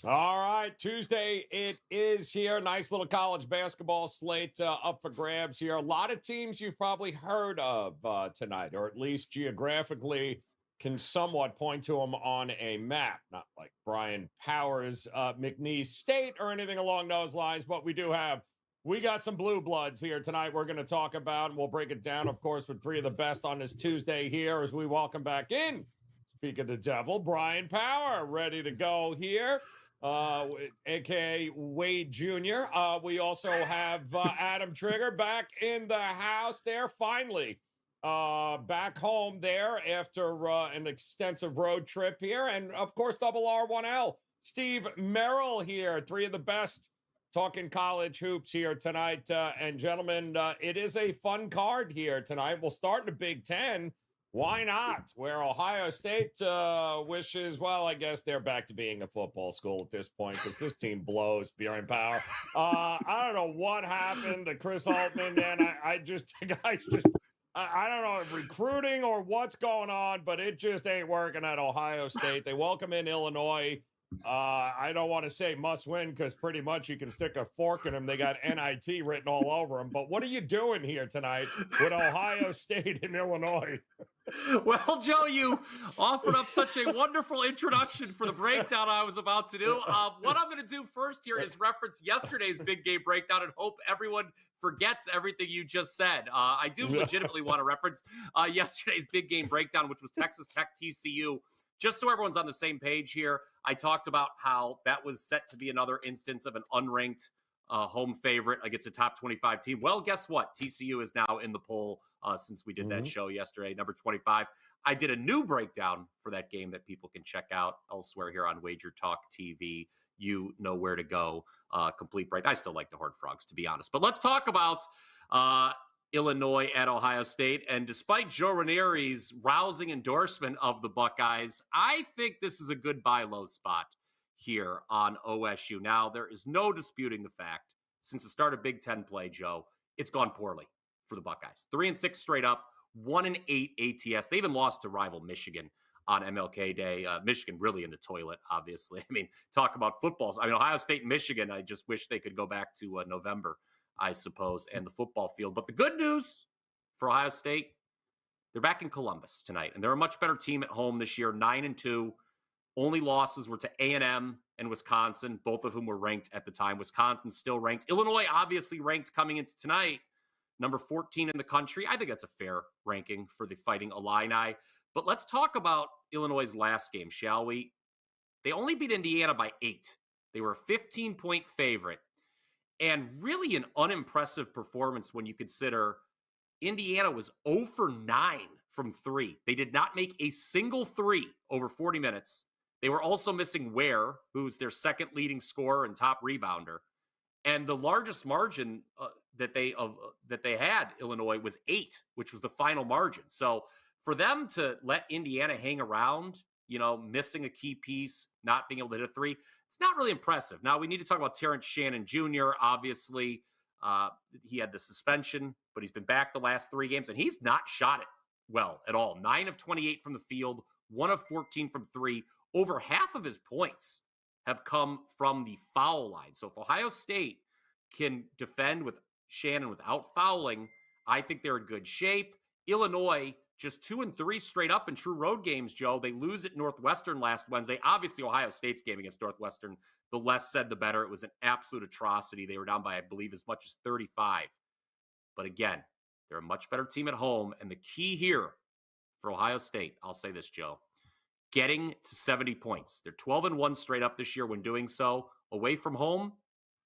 All right, Tuesday it is here. Nice little college basketball slate up for grabs here. A lot of teams you've probably heard of tonight, or at least geographically can somewhat point to them on a map. Not like Brian Powers, McNeese State, or anything along those lines, but we got some blue bloods here tonight we're going to talk about, and we'll break it down, of course, with three of the best on this Tuesday here as we welcome back in. Speak of the devil, Brian Power, ready to go here. aka Wade Jr. We also have Adam Trigger back in the house there, finally back home there after an extensive road trip here. And of course, double R1L, Steve Merrill here, three of the best talking college hoops here tonight. And gentlemen, it is a fun card here tonight. We'll start in the Big Ten. Why not? Where Ohio State wishes, well, I guess they're back to being a football school at this point because this team blows, Bryan Power. I don't know what happened to Chris Altman, man. I don't know if recruiting or what's going on, but it just ain't working at Ohio State. They welcome in Illinois. I don't want to say must win because pretty much you can stick a fork in them. They got NIT written all over them. But what are you doing here tonight with Ohio State and Illinois? Well, Joe, you offered up such a wonderful introduction for the breakdown I was about to do. What I'm going to do first here is reference yesterday's big game breakdown and hope everyone forgets everything you just said. I do legitimately want to reference yesterday's big game breakdown, which was Texas Tech TCU. Just so everyone's on the same page here, I talked about how that was set to be another instance of an unranked home favorite against a top 25 team. Well, guess what? TCU is now in the poll since we did that show yesterday, number 25. I did a new breakdown for that game that people can check out elsewhere here on WagerTalk TV. You know where to go. Complete break. I still like the Horned Frogs, to be honest. But let's talk about Illinois at Ohio State. And despite Joe Ranieri's rousing endorsement of the Buckeyes, I think this is a good buy low spot here on OSU. Now, there is no disputing the fact, since the start of Big Ten play, Joe, it's gone poorly for the Buckeyes. 3-6 straight up, 1-8 ATS. They even lost to rival Michigan on MLK Day. Michigan really in the toilet, obviously. I mean, talk about footballs. I mean, Ohio State and Michigan, I just wish they could go back to November, I suppose, and the football field. But the good news for Ohio State, they're back in Columbus tonight, and they're a much better team at home this year, 9-2. Only losses were to A&M and Wisconsin, both of whom were ranked at the time. Wisconsin still ranked. Illinois obviously ranked coming into tonight, number 14 in the country. I think that's a fair ranking for the Fighting Illini. But let's talk about Illinois' last game, shall we? They only beat Indiana by 8. They were a 15-point favorite. And really an unimpressive performance when you consider Indiana was 0 for 9 from 3. They did not make a single 3 over 40 minutes. They were also missing Ware, who's their second leading scorer and top rebounder. And the largest margin that they had, Illinois, was 8, which was the final margin. So for them to let Indiana hang around, missing a key piece, not being able to hit a 3, it's not really impressive. Now, we need to talk about Terrence Shannon Jr. Obviously, he had the suspension, but he's been back the last 3 games, and he's not shot it well at all. 9 of 28 from the field, 1 of 14 from 3. Over half of his points have come from the foul line. So if Ohio State can defend with Shannon without fouling, I think they're in good shape. Illinois, just 2-3 straight up in true road games, Joe. They lose at Northwestern last Wednesday. Obviously, Ohio State's game against Northwestern, the less said, the better. It was an absolute atrocity. They were down by, I believe, as much as 35. But again, they're a much better team at home. And the key here for Ohio State, I'll say this, Joe, getting to 70 points. They're 12-1 straight up this year when doing so. Away from home,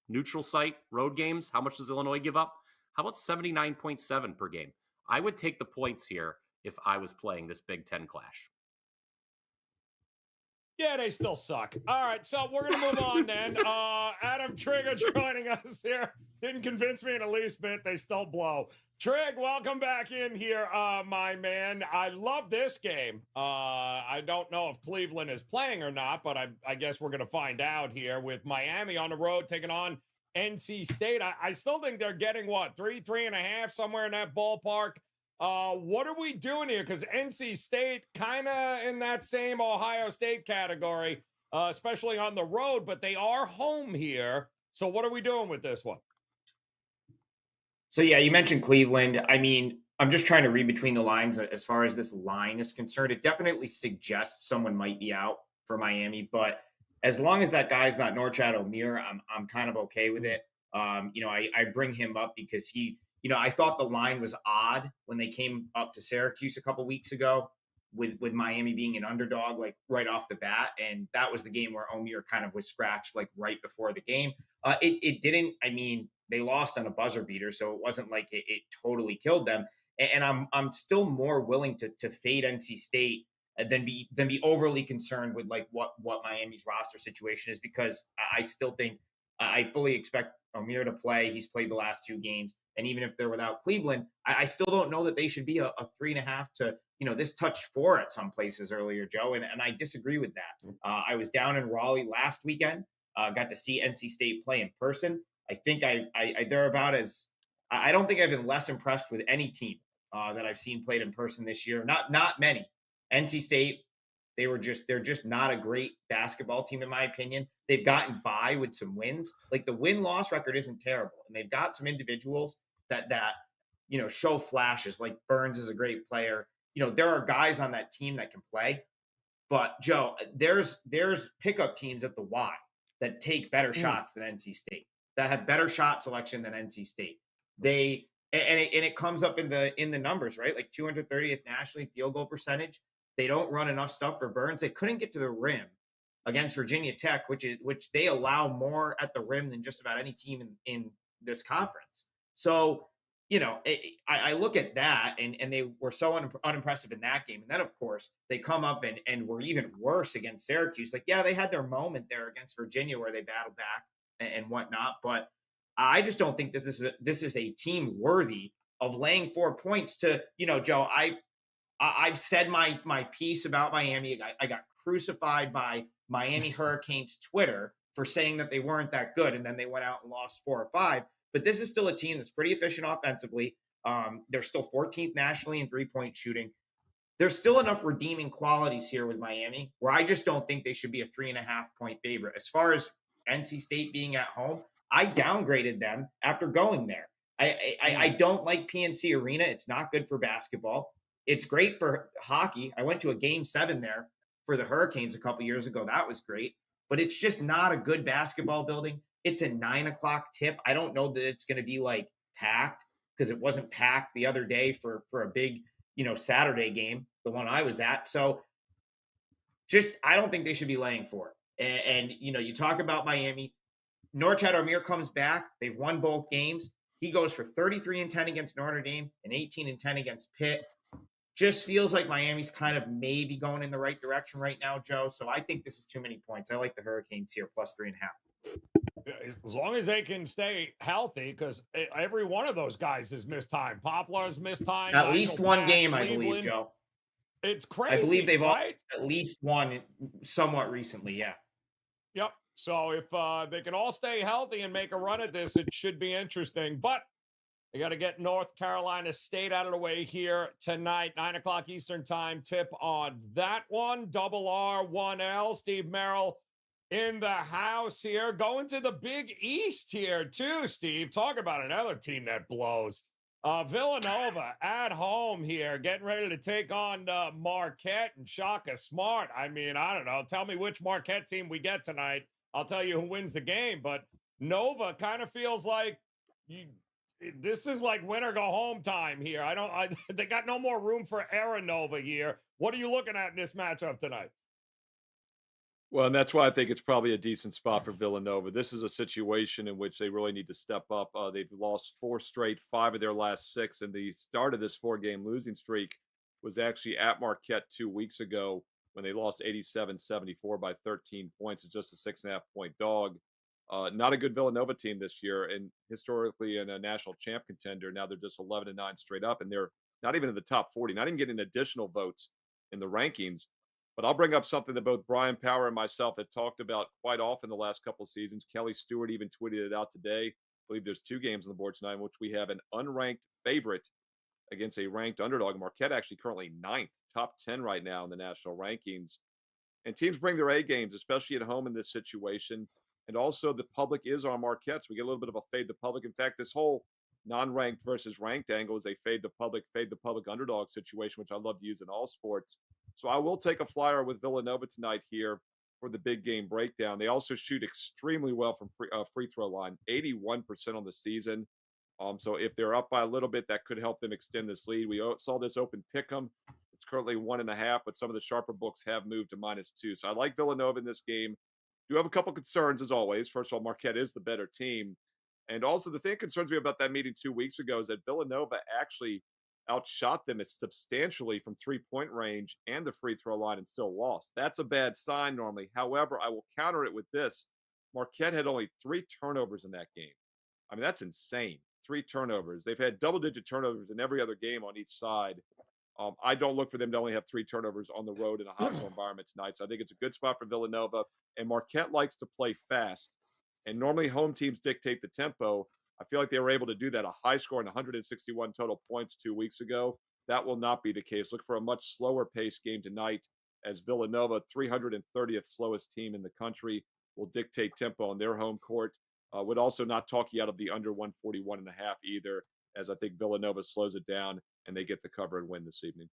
neutral site, road games, how much does Illinois give up? How about 79.7 per game? I would take the points here if I was playing this Big Ten clash. Yeah, they still suck. All right, so we're going to move on then. Adam Trigger joining us here. Didn't convince me in the least bit. They still blow. Trig, welcome back in here, my man. I love this game. I don't know if Cleveland is playing or not, but I guess we're going to find out here with Miami on the road taking on NC State. I still think they're getting, 3.5, somewhere in that ballpark. What are we doing here? Because NC State kind of in that same Ohio State category. especially on the road, but they are home here. So what are we doing with this one? So yeah, you mentioned Cleveland. I mean, I'm just trying to read between the lines as far as this line is concerned. It definitely suggests someone might be out for Miami, but as long as that guy's not Norchad O'Meara, I'm kind of okay with it. I bring him up because I thought the line was odd when they came up to Syracuse a couple weeks ago with Miami being an underdog like right off the bat, and that was the game where O'Meara kind of was scratched like right before the game. It didn't. I mean, they lost on a buzzer beater, so it wasn't like it totally killed them. And I'm still more willing to fade NC State than be overly concerned with like what Miami's roster situation is, because I still think I fully expect O'Meara to play. He's played the last 2 games, and even if they're without Cleveland, I still don't know that they should be a 3.5 to this touched 4 at some places earlier, Joe, and I disagree with that. I was down in Raleigh last weekend, got to see NC State play in person. I think they're about as I don't think I've been less impressed with any team that I've seen played in person this year. Not many. NC State, they're just not a great basketball team in my opinion. They've gotten by with some wins. Like the win-loss record isn't terrible, and they've got some individuals that show flashes. Like Burns is a great player. There are guys on that team that can play. But Joe, there's pickup teams at the Y that take better shots than NC State, that have better shot selection than NC State. It comes up in the numbers, right? Like 230th nationally field goal percentage. They don't run enough stuff for Burns. They couldn't get to the rim against Virginia Tech, which they allow more at the rim than just about any team in this conference. So, I look at that and they were so unimpressive in that game. And then, of course, they come up and were even worse against Syracuse. Like, yeah, they had their moment there against Virginia where they battled back and whatnot. But I just don't think that this is a team worthy of laying 4 points to, Joe, I've said my piece about Miami. I got crucified by Miami Hurricanes Twitter for saying that they weren't that good. And then they went out and lost 4 or 5. But this is still a team that's pretty efficient offensively. They're still 14th nationally in 3-point shooting. There's still enough redeeming qualities here with Miami where I just don't think they should be a 3.5-point favorite. As far as NC State being at home, I downgraded them after going there. I don't like PNC Arena. It's not good for basketball. It's great for hockey. I went to a Game 7 there for the Hurricanes a couple years ago. That was great. But it's just not a good basketball building. It's a 9:00 tip. I don't know that it's going to be like packed, because it wasn't packed the other day for a big, Saturday game, the one I was at. So I don't think they should be laying 4. And you talk about Miami. Norchad O'Meara comes back. They've won both games. He goes for 33-10 against Notre Dame and 18-10 against Pitt. Just feels like Miami's kind of maybe going in the right direction right now, Joe. So I think this is too many points. I like the Hurricanes here, plus 3.5. As long as they can stay healthy, because every one of those guys has missed time. Poplar's missed time. At least one game, I believe, Joe. It's crazy. I believe they've all right? at least won somewhat recently, yeah. Yep. So if they can all stay healthy and make a run at this, it should be interesting. But they got to get North Carolina State out of the way here tonight, 9:00 Eastern time. Tip on that one. Double R, 1L. Steve Merrill in the house here. Going to the Big East here too, Steve. Talk about another team that blows. Villanova at home here, getting ready to take on Marquette and Shaka Smart. I mean, I don't know. Tell me which Marquette team we get tonight. I'll tell you who wins the game. But Nova kind of feels like this is like win or go home time here. They got no more room for error, Nova here. What are you looking at in this matchup tonight? Well, and that's why I think it's probably a decent spot for Villanova. This is a situation in which they really need to step up. They've lost 4 straight, 5 of their last 6, and the start of this 4-game losing streak was actually at Marquette 2 weeks ago when they lost 87-74 by 13 points. It's just a 6.5-point dog. Not a good Villanova team this year, and historically in a national champ contender. Now they're just 11-9 straight up, and they're not even in the top 40, not even getting additional votes in the rankings. But I'll bring up something that both Bryan Power and myself had talked about quite often the last couple of seasons. Kelly Stewart even tweeted it out today. I believe there's 2 games on the board tonight in which we have an unranked favorite against a ranked underdog. Marquette actually currently 9th, top 10 right now in the national rankings. And teams bring their A games, especially at home in this situation. And also, the public is on Marquette. So we get a little bit of a fade the public. In fact, this whole non-ranked versus ranked angle is a fade the public underdog situation, which I love to use in all sports. So I will take a flyer with Villanova tonight here for the big game breakdown. They also shoot extremely well from free throw line, 81% on the season. So if they're up by a little bit, that could help them extend this lead. We saw this open pick'em. It's currently 1.5, but some of the sharper books have moved to -2. So I like Villanova in this game. Do have a couple concerns as always. First of all, Marquette is the better team. And also the thing that concerns me about that meeting 2 weeks ago is that Villanova actually outshot them substantially from 3-point range and the free throw line and still lost. That's a bad sign normally. However, I will counter it with this. Marquette had only 3 turnovers in that game. I mean, that's insane. 3 turnovers. They've had double-digit turnovers in every other game on each side. I don't look for them to only have 3 turnovers on the road in a hostile environment tonight. So I think it's a good spot for Villanova. And Marquette likes to play fast. And normally home teams dictate the tempo. I feel like they were able to do that. A high score and 161 total points 2 weeks ago. That will not be the case. Look for a much slower pace game tonight as Villanova, 330th slowest team in the country, will dictate tempo on their home court. Would also not talk you out of the under 141.5 either, as I think Villanova slows it down and they get the cover and win this evening.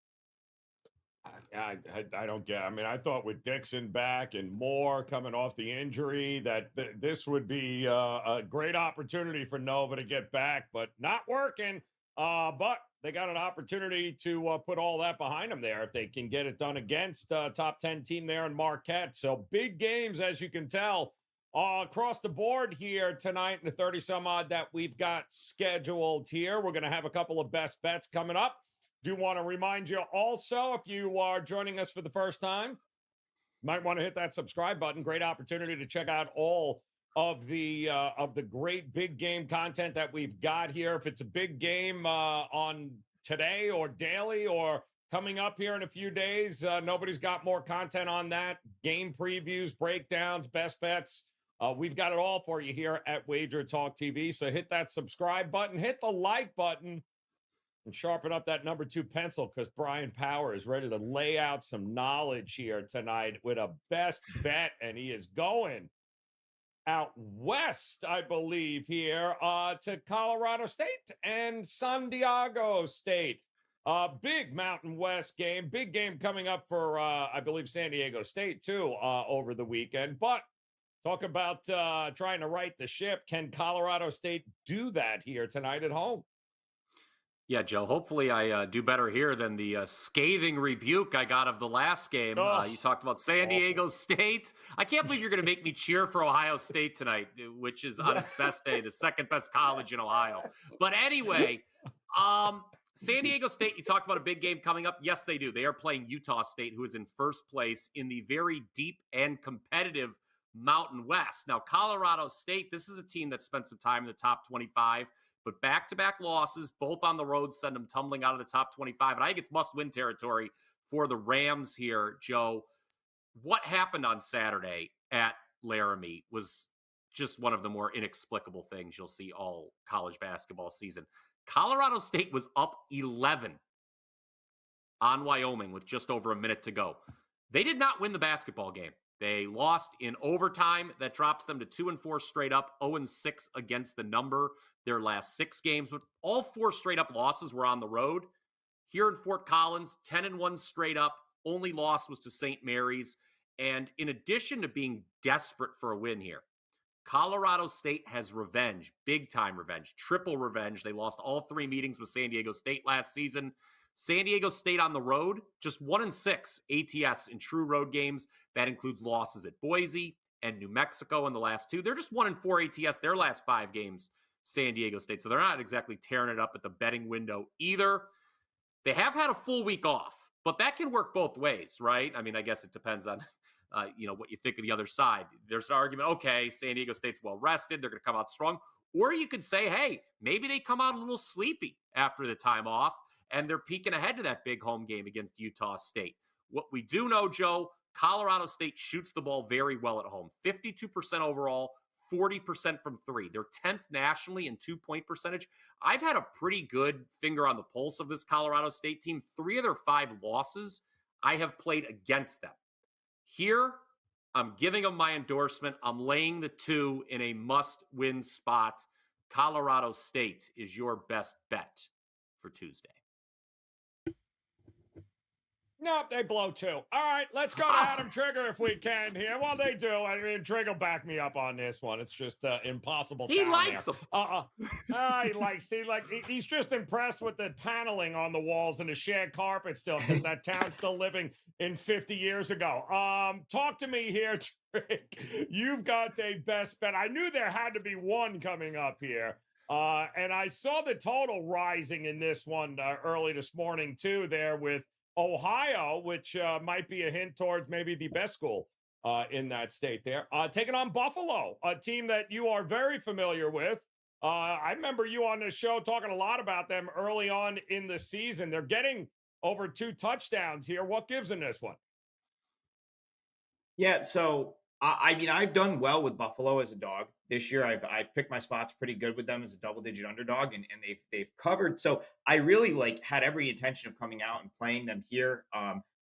I don't get. I mean, I thought with Dixon back and Moore coming off the injury that this would be a great opportunity for Nova to get back, but not working. But they got an opportunity to put all that behind them there if they can get it done against top 10 team there in Marquette. So big games, as you can tell, across the board here tonight in the 30 some odd that we've got scheduled here. We're going to have a couple of best bets coming up. Do want to remind you also, if you are joining us for the first time, might want to hit that subscribe button. Great opportunity to check out all of the great big game content that we've got here. If it's a big game on today or daily or coming up here in a few days, nobody's got more content on that. Game previews, breakdowns, best bets. We've got it all for you here at WagerTalk TV. So hit that subscribe button, hit the like button, and sharpen up that number 2 pencil because Bryan Power is ready to lay out some knowledge here tonight with a best bet, and he is going out west, I believe, here to Colorado State and San Diego State. Big Mountain West game, big game coming up for, I believe, San Diego State, too, over the weekend. But talk about trying to right the ship. Can Colorado State do that here tonight at home? Yeah, Joe, hopefully I do better here than the scathing rebuke I got of the last game. You talked about San Diego State. I can't believe you're going to make me cheer for Ohio State tonight, which is on its best day, the second best college in Ohio. But anyway, San Diego State, you talked about a big game coming up. Yes, they do. They are playing Utah State, who is in first place in the very deep and competitive Mountain West. Now, Colorado State, this is a team that spent some time in the top 25, but back-to-back losses, both on the road, send them tumbling out of the top 25. And I think it's must-win territory for the Rams here, Joe. What happened on Saturday at Laramie was just one of the more inexplicable things you'll see all college basketball season. Colorado State was up 11 on Wyoming with just over a minute to go. They did not win the basketball game. They lost in overtime. That drops them to 2-4 straight up, 0-6 against the number their last 6 games. But all 4 straight up losses were on the road. Here in Fort Collins, 10-1 straight up. Only loss was to St. Mary's. And in addition to being desperate for a win here, Colorado State has revenge, big-time revenge, triple revenge. They lost all 3 meetings with San Diego State last season. San Diego State on the road, just 1-6 ATS in true road games. That includes losses at Boise and New Mexico in the last 2. They're just 1-4 ATS their last 5 games, San Diego State. So they're not exactly tearing it up at the betting window either. They have had a full week off, but that can work both ways, right? I mean, I guess it depends on what you think of the other side. There's an argument, okay, San Diego State's well rested. They're going to come out strong. Or you could say, hey, maybe they come out a little sleepy after the time off, and they're peeking ahead to that big home game against Utah State. What we do know, Joe, Colorado State shoots the ball very well at home. 52% overall, 40% from 3. They're 10th nationally in 2-point percentage. I've had a pretty good finger on the pulse of this Colorado State team. 3 of their 5 losses, I have played against them. Here, I'm giving them my endorsement. I'm laying the 2 in a must-win spot. Colorado State is your best bet for Tuesday. No, they blow 2. All right, let's go to Adam Trigger if we can here. Well, they do. I mean, Trigger back me up on this one. It's just impossible. He likes them. He likes. He's just impressed with the paneling on the walls and the shared carpet still, because that town's still living in 50 years ago. Talk to me here, Trick. You've got a best bet. I knew there had to be one coming up here. And I saw the total rising in this one early this morning, too, there with Ohio, which might be a hint towards maybe the best school in that state there. Taking on Buffalo, a team that you are very familiar with. I remember you on this show talking a lot about them early on in the season. They're getting over 2 touchdowns here. What gives in this one? Yeah, so I mean, I've done well with Buffalo as a dog this year. I've picked my spots pretty good with them as a double-digit underdog, and they've covered. So I really had every intention of coming out and playing them here.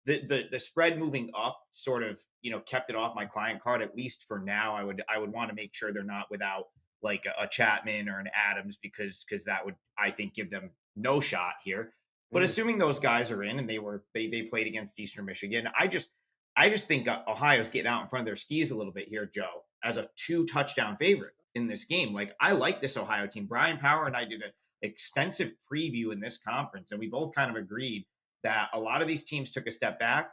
The spread moving up sort of kept it off my client card, at least for now. I would want to make sure they're not without like a Chapman or an Adams, because that would, I think, give them no shot here. But assuming those guys are in and they played against Eastern Michigan, I just think Ohio's getting out in front of their skis a little bit here, Joe, as a 2-touchdown favorite in this game. Like, I like this Ohio team. Brian Power and I did an extensive preview in this conference, and we both kind of agreed that a lot of these teams took a step back,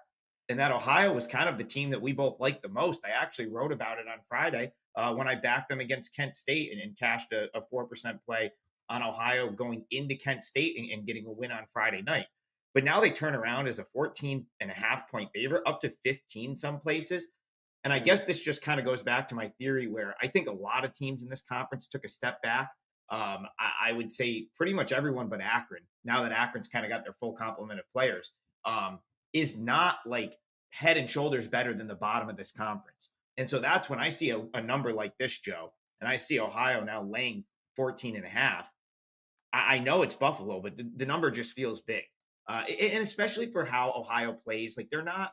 and that Ohio was kind of the team that we both liked the most. I actually wrote about it on Friday when I backed them against Kent State and cashed a 4% play on Ohio going into Kent State and getting a win on Friday night. But now they turn around as a 14.5-point favorite, up to 15 some places. And I guess this just kind of goes back to my theory where I think a lot of teams in this conference took a step back. I would say pretty much everyone but Akron, now that Akron's kind of got their full complement of players, is not like head and shoulders better than the bottom of this conference. And so that's when I see a number like this, Joe, and I see Ohio now laying 14.5. I know it's Buffalo, but the number just feels big. And especially for how Ohio plays, like they're not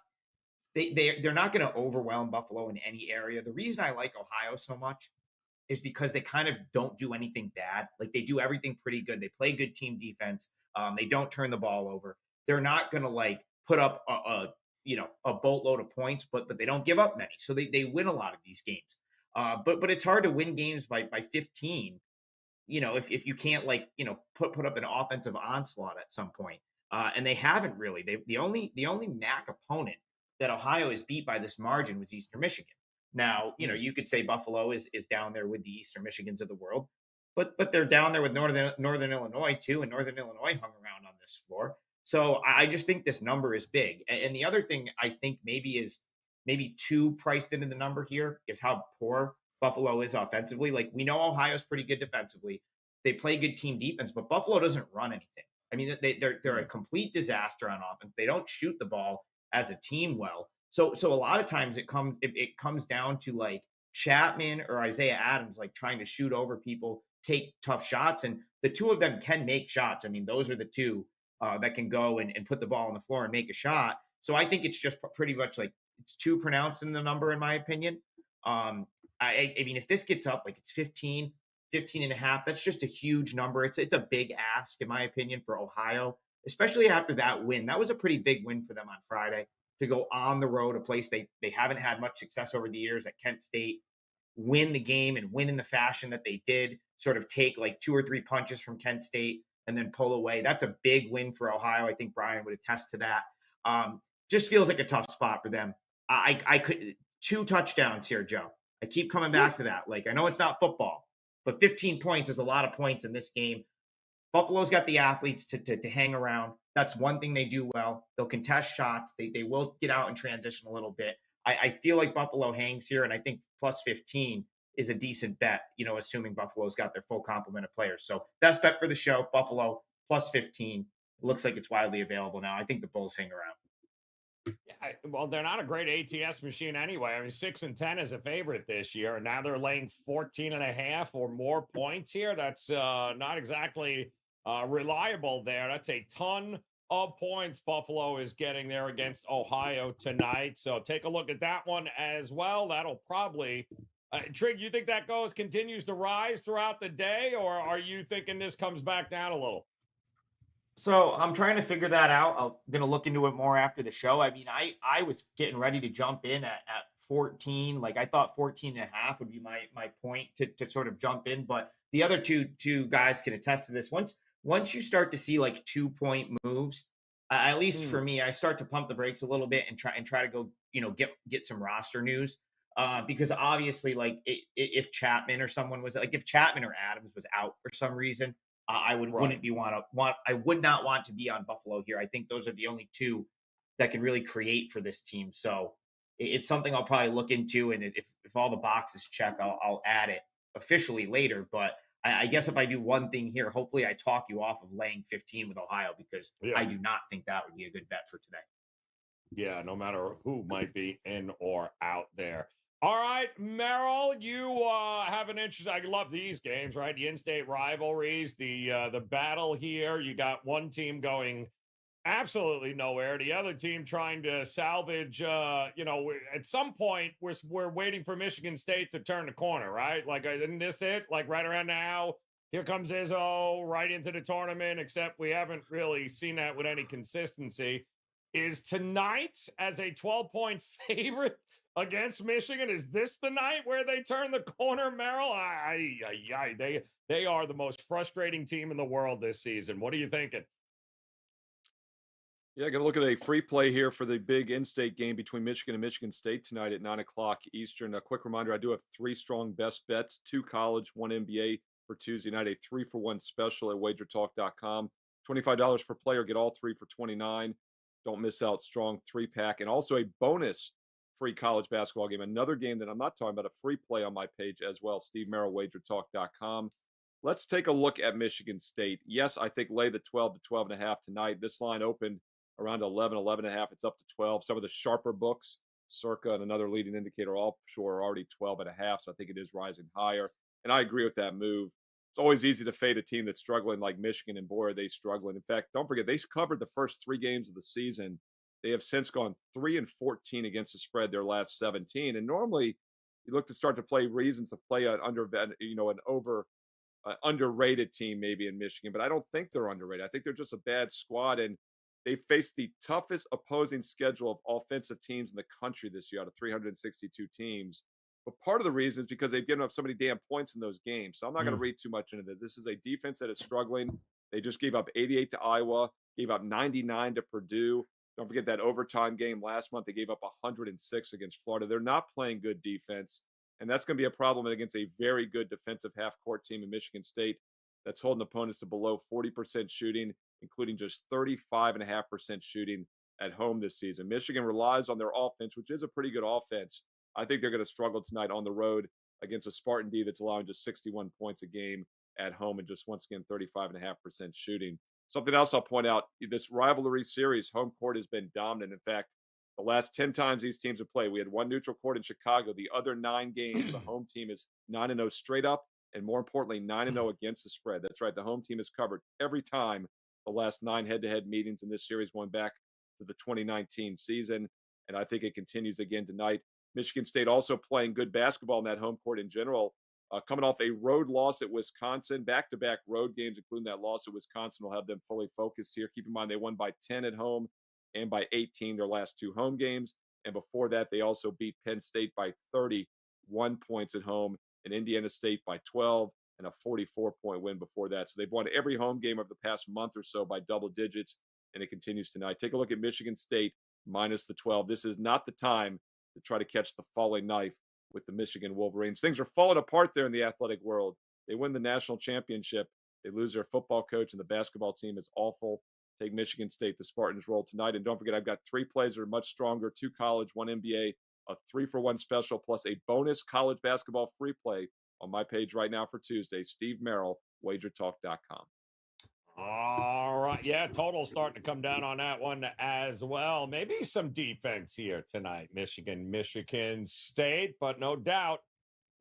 going to overwhelm Buffalo in any area. The reason I like Ohio so much is because they kind of don't do anything bad. Like, they do everything pretty good. They play good team defense. They don't turn the ball over. They're not going to put up a boatload of points, but they don't give up many. So they win a lot of these games. But it's hard to win games by 15. If you can't put up an offensive onslaught at some point. And they haven't really. The only MAC opponent that Ohio is beat by this margin was Eastern Michigan. Now, you could say Buffalo is down there with the Eastern Michigans of the world, but they're down there with Northern Illinois too, and Northern Illinois hung around on this floor. So I just think this number is big. And the other thing I think is too priced into the number here is how poor Buffalo is offensively. Like, we know Ohio's pretty good defensively. They play good team defense, but Buffalo doesn't run anything. I mean, they're a complete disaster on offense. They don't shoot the ball as a team well. So a lot of times it comes down to like Chapman or Isaiah Adams trying to shoot over people, take tough shots, and the two of them can make shots. I mean, those are the two that can go and put the ball on the floor and make a shot. So I think it's just pretty much it's too pronounced in the number, in my opinion. I mean, if this gets up, it's 15 and a half, that's just a huge number. It's a big ask, in my opinion, for Ohio, especially after that win. That was a pretty big win for them on Friday, to go on the road, a place they haven't had much success over the years at Kent State, win the game and win in the fashion that they did, sort of take 2 or 3 punches from Kent State and then pull away. That's a big win for Ohio. I think Brian would attest to that. Just feels like a tough spot for them. I could 2 touchdowns here, Joe. I keep coming back to that. I know it's not football, but 15 points is a lot of points in this game. Buffalo's got the athletes to hang around. That's one thing they do well. They'll contest shots. They will get out and transition a little bit. I feel like Buffalo hangs here, and I think plus 15 is a decent bet, assuming Buffalo's got their full complement of players. So best bet for the show, Buffalo plus 15. It looks like it's widely available now. I think the Bulls hang around. Yeah, well, they're not a great ATS machine anyway. I mean, 6-10 is a favorite this year, and now they're laying 14.5 or more points here. That's not exactly reliable there. That's a ton of points Buffalo is getting there against Ohio tonight. So take a look at that one as well. That'll probably Trig, you think that continues to rise throughout the day, or are you thinking this comes back down a little? So I'm trying to figure that out. I'm gonna look into it more after the show. I mean, I was getting ready to jump in at 14. Like I thought 14 and a half would be my point to sort of jump in. But the other two guys can attest to this. Once you start to see like 2 point moves, at least for me, I start to pump the brakes a little bit and try to go, get some roster news. Because obviously, like if Chapman or someone was like if Chapman or Adams was out for some reason, I wouldn't be I would not want to be on Buffalo here. I think those are the only two that can really create for this team. So it's something I'll probably look into, and if all the boxes check, I'll add it officially later. But I guess if I do one thing here, hopefully I talk you off of laying 15 with Ohio, because I do not think that would be a good bet for today. Yeah, no matter who might be in or out there. All right, Merrill, you have an interest. I love these games, right? The in-state rivalries, the battle here. You got one team going absolutely nowhere. The other team trying to salvage. At some point, we're waiting for Michigan State to turn the corner, right? Like, isn't this it? Like right around now, here comes Izzo right into the tournament. Except we haven't really seen that with any consistency. Is tonight as a 12-point favorite against Michigan? Is this the night where they turn the corner, Merrill? They are the most frustrating team in the world this season. What are you thinking? Yeah, going to look at a free play here for the big in-state game between Michigan and Michigan State tonight at 9 o'clock Eastern. A quick reminder, I do have 3 strong best bets, 2 college, 1 NBA for Tuesday night, a 3-for-1 special at WagerTalk.com. $25 per player, get all 3 for $29. Don't miss out, strong 3-pack. And also a bonus free college basketball game. Another game that I'm not talking about, a free play on my page as well, Steve Merrill, WagerTalk.com. Let's take a look at Michigan State. Yes, I think lay the 12 to 12 and a half tonight. This line opened around 11, 11 and a half. It's up to 12. Some of the sharper books, Circa and another leading indicator offshore, are already 12 and a half. So I think it is rising higher. And I agree with that move. It's always easy to fade a team that's struggling like Michigan, and boy, are they struggling. In fact, don't forget, they covered the first 3 games of the season. They have since gone 3-14 against the spread their last 17. And normally you look to start to play reasons to play an underrated team maybe in Michigan, but I don't think they're underrated. I think they're just a bad squad, and they faced the toughest opposing schedule of offensive teams in the country this year out of 362 teams. But part of the reason is because they've given up so many damn points in those games. So I'm not going to read too much into this. This is a defense that is struggling. They just gave up 88 to Iowa, gave up 99 to Purdue. Don't forget that overtime game last month. They gave up 106 against Florida. They're not playing good defense. And that's going to be a problem against a very good defensive half-court team in Michigan State that's holding opponents to below 40% shooting, including just 35.5% shooting at home this season. Michigan relies on their offense, which is a pretty good offense. I think they're going to struggle tonight on the road against a Spartan D that's allowing just 61 points a game at home and just, once again, 35.5% shooting. Something else I'll point out, this rivalry series, home court has been dominant. In fact, the last 10 times these teams have played, we had 1 neutral court in Chicago. The other 9 games, the home team is 9-0 straight up, and more importantly, 9-0 against the spread. That's right. The home team has covered every time the last 9 head-to-head meetings in this series going back to the 2019 season, and I think it continues again tonight. Michigan State also playing good basketball in that home court in general, coming off a road loss at Wisconsin, back-to-back road games, including that loss at Wisconsin, will have them fully focused here. Keep in mind, they won by 10 at home and by 18 their last 2 home games. And before that, they also beat Penn State by 31 points at home and Indiana State by 12 and a 44-point win before that. So they've won every home game of the past month or so by double digits, and it continues tonight. Take a look at Michigan State minus the 12. This is not the time to try to catch the falling knife with the Michigan Wolverines. Things are falling apart there in the athletic world. They win the national championship. They lose their football coach, and the basketball team is awful. Take Michigan State, the Spartans roll tonight. And don't forget, I've got 3 plays that are much stronger, 2 college, 1 NBA, a 3-for-1 special, plus a bonus college basketball free play on my page right now for Tuesday. Steve Merrill, WagerTalk.com. All right. Yeah, total starting to come down on that one as well. Maybe some defense here tonight, Michigan State, but no doubt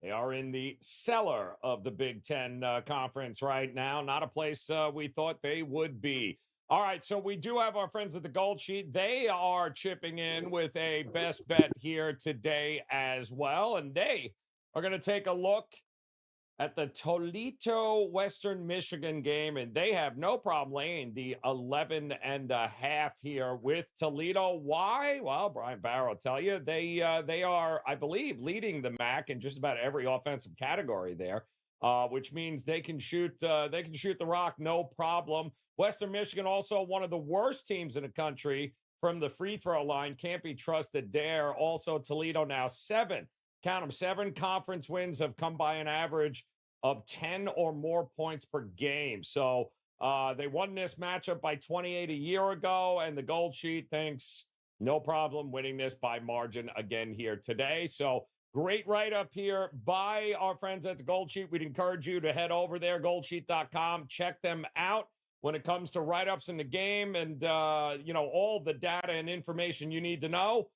they are in the cellar of the Big Ten Conference right now. Not a place we thought they would be. All right, so we do have our friends at the Gold Sheet. They are chipping in with a best bet here today as well, and they are going to take a look at the Toledo Western Michigan game, and they have no problem laying the 11.5 here with Toledo. Why? Well, Brian Barrow will tell you they are, I believe, leading the MAC in just about every offensive category there, which means they can shoot the rock no problem. Western Michigan also one of the worst teams in the country from the free throw line. Can't be trusted there. Also, Toledo now 7 conference wins have come by an average of 10 or more points per game. So they won this matchup by 28 a year ago, and the Gold Sheet thinks no problem winning this by margin again here today. So great write-up here by our friends at the Gold Sheet. We'd encourage you to head over there, goldsheet.com, check them out when it comes to write-ups in the game and, all the data and information you need to know.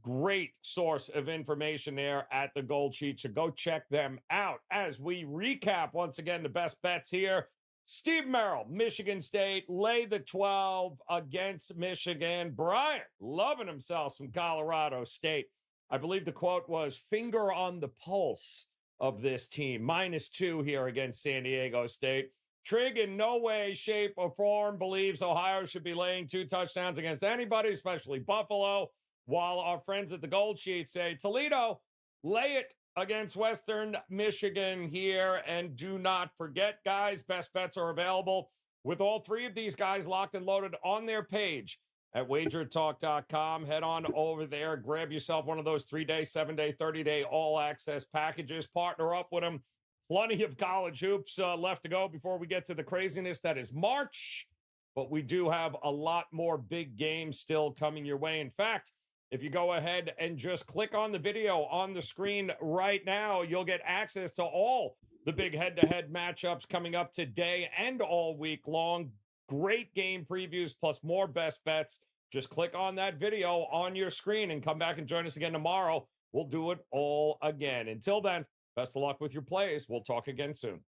Great source of information there at the Gold Sheet, so go check them out. As we recap once again the best bets here, Steve Merrill, Michigan State, lay the 12 against Michigan. Brian, loving himself from Colorado State. I believe the quote was finger on the pulse of this team. -2 here against San Diego State. Trig in no way, shape, or form believes Ohio should be laying 2 touchdowns against anybody, especially Buffalo. While our friends at the Gold Sheet say, Toledo, lay it against Western Michigan here. And do not forget, guys, best bets are available with all 3 of these guys locked and loaded on their page at WagerTalk.com. Head on over there, grab yourself one of those 3-day, 7-day, 30-day all-access packages. Partner up with them. Plenty of college hoops left to go before we get to the craziness that is March. But we do have a lot more big games still coming your way. In fact, if you go ahead and just click on the video on the screen right now, you'll get access to all the big head-to-head matchups coming up today and all week long. Great game previews plus more best bets. Just click on that video on your screen and come back and join us again tomorrow. We'll do it all again. Until then, best of luck with your plays. We'll talk again soon.